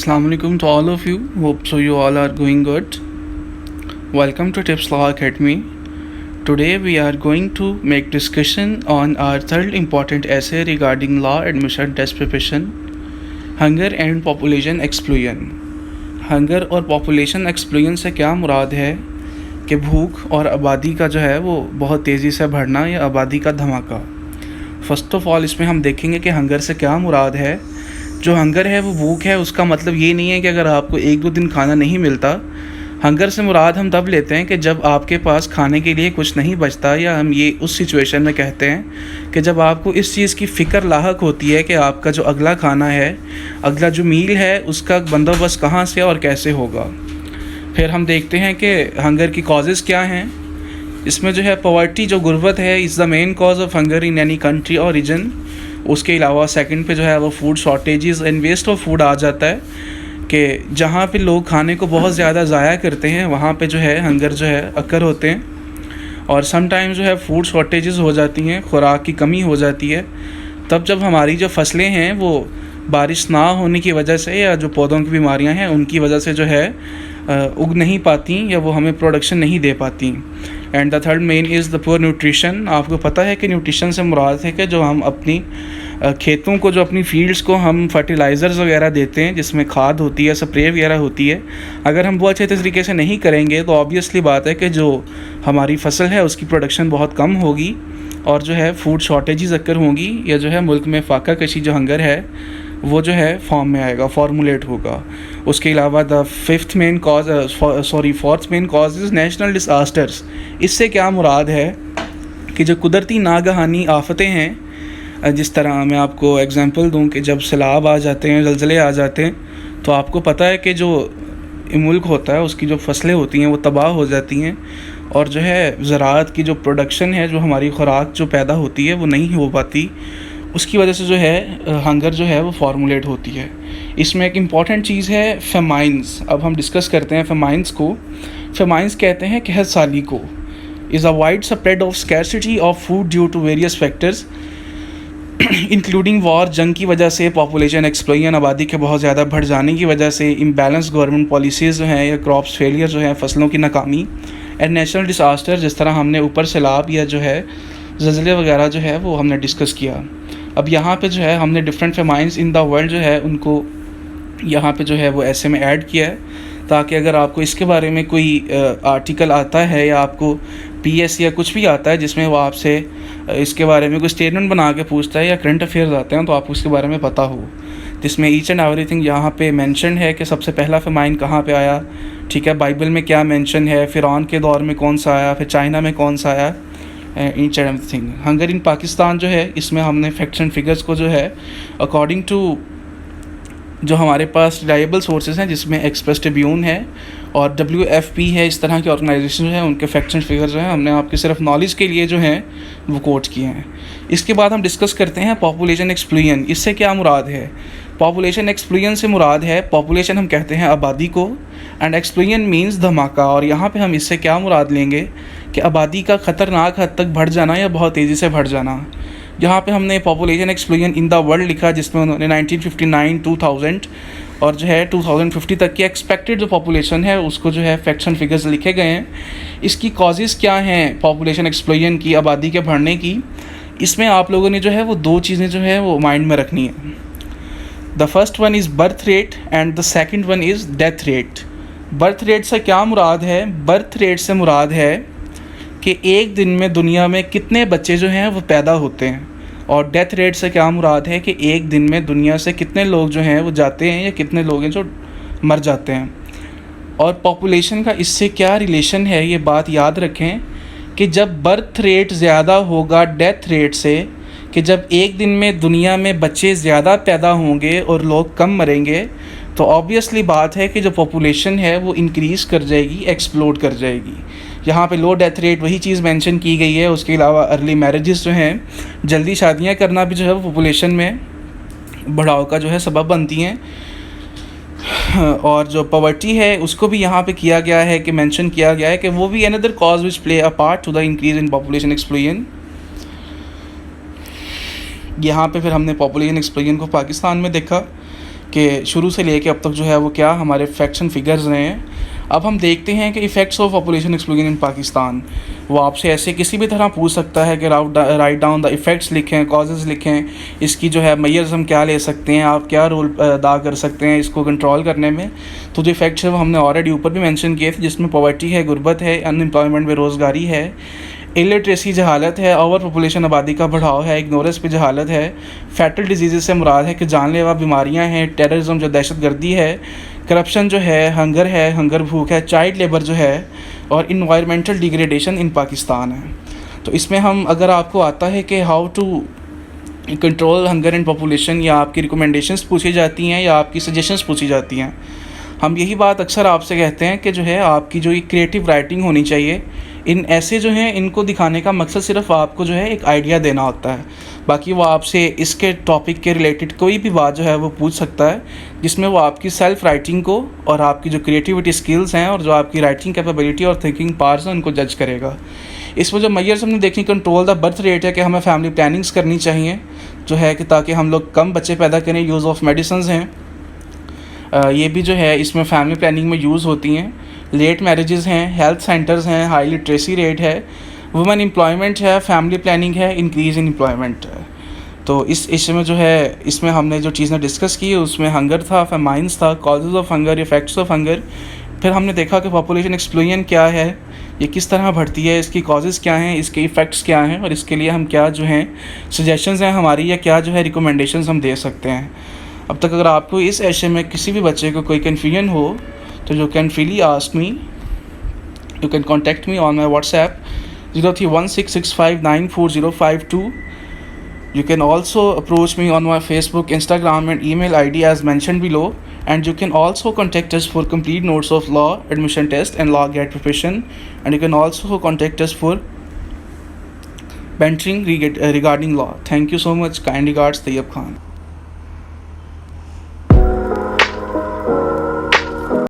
Assalamu alaikum to all of you. Hope so you all are going good. Welcome to Tips Law Academy. Today we are going to make discussion on our third important essay regarding law admission test preparation, hunger and population explosion. Hunger और population explosion से क्या मुराद है कि भूख और आबादी का जो है वो बहुत तेज़ी से बढ़ना या आबादी का धमाका. फ़र्स्ट ऑफ ऑल इसमें हम देखेंगे कि हंगर से क्या मुराद है. जो हंगर है वो भूख है, उसका मतलब ये नहीं है कि अगर आपको एक दो दिन खाना नहीं मिलता. हंगर से मुराद हम तब लेते हैं कि जब आपके पास खाने के लिए कुछ नहीं बचता, या हम ये उस सिचुएशन में कहते हैं कि जब आपको इस चीज़ की फ़िक्र लाहक होती है कि आपका जो अगला खाना है, अगला जो मील है, उसका बंदोबस्त कहाँ से और कैसे होगा. फिर हम देखते हैं कि हंगर की कॉजेज़ क्या हैं. इसमें जो है पॉवर्टी, जो गुर्बत है, is the main cause of hunger in any country और रीजन. उसके अलावा सेकंड पे जो है वो food shortages and waste of food आ जाता है कि जहाँ पे लोग खाने को बहुत ज़्यादा ज़ाया करते हैं वहाँ पे जो है हंगर जो है अकर होते हैं. और समटाइम जो है फूड शॉर्टेजेस हो जाती हैं, खुराक की कमी हो जाती है. तब जब हमारी जो फसलें हैं वो बारिश ना होने की वजह से या जो पौधों की बीमारियां हैं उनकी वजह से जो है उग नहीं पाती या वो हमें प्रोडक्शन नहीं दे पाती. And the third main is the poor nutrition. आपको पता है कि न्यूट्रिशन से मुराद है कि जो हम अपनी खेतों को, जो अपनी फील्ड्स को हम फर्टिलाइज़र्स वगैरह देते हैं जिसमें खाद होती है, स्प्रे वगैरह होती है, अगर हम वो अच्छे तरीके से नहीं करेंगे तो ऑब्वियसली बात है कि जो हमारी फसल है उसकी प्रोडक्शन बहुत कम होगी और जो है फूड शॉर्टेजेस अक्कर होंगी, या जो है मुल्क में फाका कशी जो हंगर है वो जो है फॉर्म में आएगा, फॉर्मुलेट होगा. उसके अलावा the fourth main cause is national disasters. इससे क्या मुराद है कि जो कुदरती नागहानी आफतें हैं, जिस तरह मैं आपको एग्जांपल दूं कि जब सैलाब आ जाते हैं, ज़लज़ले आ जाते हैं, तो आपको पता है कि जो मुल्क होता है उसकी जो फसलें होती हैं वो तबाह हो जाती हैं और जो है ज़राअत की जो प्रोडक्शन है, जो हमारी खुराक जो पैदा होती है वो नहीं हो पाती. उसकी वजह से जो है हंगर जो है वो फॉर्मुलेट होती है. इसमें एक इम्पॉर्टेंट चीज़ है फेमाइन्स. अब हम डिस्कस करते हैं फेमाइन्स को. फेमाइन्स कहते हैं कहत साली को. Is a widespread of scarcity of food due to various factors including war, जंग की वजह से, पॉपुलेशन एक्सप्लोजन, आबादी के बहुत ज़्यादा बढ़ जाने की वजह से, इम्बैलेंस गवर्नमेंट पॉलिसीज़ जो हैं, या क्रॉप्स फेलियर जो है, फसलों की नाकामी, एंड नेचुरल डिसास्टर, जिस तरह हमने ऊपर सैलाब या जो है ज़लज़ले वगैरह जो है वो हमने डिस्कस किया. अब यहाँ पे जो है हमने डिफरेंट फेमाइन्स इन द वर्ल्ड जो है उनको यहाँ पे जो है वो ऐसे में ऐड किया है, ताकि अगर आपको इसके बारे में कोई आर्टिकल आता है या आपको पीएस या कुछ भी आता है जिसमें वो आपसे इसके बारे में कोई स्टेटमेंट बना के पूछता है या करंट अफेयर्स आते हैं, तो आपको उसके बारे में पता हो, जिसमें ईच एंड एवरीथिंग यहाँ पे मेंशन है कि सबसे पहला फेमाइन कहाँ पे आया, ठीक है, बाइबल में क्या मेंशन है, फ़िरौन के दौर में कौन सा आया, फिर चाइना में कौन सा आया, ईच एंड एवरीथिंग. हंगर इन पाकिस्तान जो है इसमें हमने फैक्ट्स एंड फिगर्स को जो है अकॉर्डिंग टू जो हमारे पास रिलायबल सोर्सेज हैं, जिसमें एक्सप्रेस ट्रिब्यून है और WFP है, इस तरह के ऑर्गेनाइजेशन जो है उनके फैक्ट्स एंड फिगर्स जो हैं हमने आपके सिर्फ नॉलेज के लिए जो हैं वो कोट किए हैं. इसके बाद हम डिस्कस करते हैं पॉपुलेशन एक्सप्लोजन. इससे क्या मुराद है. पॉपुलेशन एक्सप्लोजन से मुराद है, पॉपुलेशन हम कहते हैं आबादी को, एंड एक्सप्लोजन मीन्स धमाका. और यहाँ पे हम इससे क्या मुराद लेंगे कि आबादी का ख़तरनाक हद तक बढ़ जाना या बहुत तेज़ी से बढ़ जाना. यहाँ पे हमने population explosion in the world लिखा, जिसमें उन्होंने 1959, 2000 और जो है 2050 तक की एक्सपेक्टेड जो पॉपुलेशन है उसको जो है फैक्ट्स एंड फिगर्स लिखे गए हैं. इसकी कॉजेज़ क्या हैं पॉपुलेशन एक्सप्लोजन की, आबादी के बढ़ने की. इसमें आप लोगों ने जो है वो दो चीज़ें जो है वो माइंड में रखनी है. The first one is birth rate and the second one is death rate. Birth rate से क्या मुराद है. बर्थ रेट से मुराद है कि एक दिन में दुनिया में कितने बच्चे जो हैं वो पैदा होते हैं, और डेथ रेट से क्या मुराद है कि एक दिन में दुनिया से कितने लोग जो हैं वो जाते हैं या कितने लोग हैं जो मर जाते हैं. और पॉपुलेशन का इससे क्या रिलेशन है, ये बात याद रखें कि जब बर्थ रेट ज़्यादा होगा डेथ रेट से, कि जब एक दिन में दुनिया में बच्चे ज़्यादा पैदा होंगे और लोग कम मरेंगे, तो ऑब्वियसली बात है कि जो पॉपुलेशन है वो इंक्रीज़ कर जाएगी, एक्सप्लोड कर जाएगी. यहाँ पे लो डेथ रेट वही चीज़ मेंशन की गई है. उसके अलावा अर्ली मैरिजेस जो हैं, जल्दी शादियाँ करना भी जो है वो पॉपुलेशन में बढ़ाव का जो है सबब बनती हैं. और जो पॉवर्टी है उसको भी यहाँ पे किया गया है कि मेंशन किया गया है कि वो भी another cause which play a part two the increase in population explosion. यहाँ पे फिर हमने पॉपुलेशन एक्सप्लोजन को पाकिस्तान में देखा कि शुरू से लेके अब तक जो है वो क्या हमारे फैक्ट्स एंड फिगर्स रहे हैं। अब हम देखते हैं कि इफ़ेक्ट्स ऑफ पॉपुलेशन एक्सप्लोजन इन पाकिस्तान। वो आपसे ऐसे किसी भी तरह पूछ सकता है कि राइट डाउन द इफ़ेक्ट्स लिखें, कॉजेज़ लिखें, इसकी जो है मेजर्स हम क्या ले सकते हैं, आप क्या रोल अदा कर सकते हैं इसको कंट्रोल करने में। तो जो इफ़ेक्ट्स है वो हमने ऑलरेडी ऊपर भी मेंशन किए थे, जिसमें पॉवर्टी है, गुर्बत है, अनएम्प्लॉयमेंट बेरोज़गारी है, इलिटरेसी जहालत है, ओवर पॉपुलेशन आबादी का बढ़ाव है, इग्नोरेंस पे जहालत है, फैटल डिजीज़ से मुराद है कि जानलेवा बीमारियां हैं, टेररिज्म जो दहशतगर्दी है, करप्शन जो है, हंगर भूख है, चाइल्ड लेबर जो है, और इन्वायरमेंटल डिग्रेडेशन इन पाकिस्तान है। तो इसमें हम अगर आपको आता है कि how to control hunger and population, या आपकी रिकमेंडेशंस पूछी जाती हैं या आपकी सजेशंस पूछी जाती हैं, हम यही बात अक्सर आपसे कहते हैं कि जो है आपकी जो एक क्रिएटिव राइटिंग होनी चाहिए। इन ऐसे जो हैं इनको दिखाने का मकसद सिर्फ आपको जो है एक आइडिया देना होता है, बाकी वो आपसे इसके टॉपिक के रिलेटेड कोई भी बात जो है वो पूछ सकता है, जिसमें वो आपकी सेल्फ राइटिंग को और आपकी जो क्रिएटिविटी स्किल्स हैं और जो आपकी राइटिंग कैपेबिलिटी और थिंकिंग पावर्स हैं उनको जज करेगा। इसमें जो मेजर्स हमने देखी, कंट्रोल द बर्थ रेट है कि हमें फैमिली प्लानिंग्स करनी चाहिए जो है कि ताकि हम लोग कम बच्चे पैदा करें। यूज़ ऑफ मेडिसिन हैं, ये भी जो है इसमें फैमिली प्लानिंग में यूज़ होती हैं। लेट मैरिजेस हैं, हेल्थ सेंटर्स हैं, हाई लिटरेसी रेट है, वुमेन एम्प्लॉयमेंट है, फैमिली प्लानिंग है, इंक्रीज़ इन एम्प्लॉयमेंट है। तो इसमें जो है इसमें हमने जो चीज़ें डिस्कस की उसमें हंगर था, फेमाइंस था, causes of hunger, effects of hunger. फिर हमने देखा कि पॉपुलेशन एक्सप्लोजन क्या है, ये किस तरह बढ़ती है, इसकी कॉजेज़ क्या हैं, इसके इफ़ेक्ट्स क्या हैं, और इसके लिए हम क्या जो हैं सजेशंस हैं हमारी, या क्या जो है रिकमेंडेशंस हम दे सकते हैं। अब तक अगर आपको इस एशे में किसी भी बच्चे को कोई कन्फ्यूजन हो तो you can freely ask me, you can contact me on my WhatsApp 0316659405 You can also approach me on my Facebook, Instagram and email ID as mentioned below, and you can also contact us for complete notes of law admission test and law gate preparation, and you can also contact us for mentoring regarding law. Thank you so much. Kind regards, Tayyab Khan.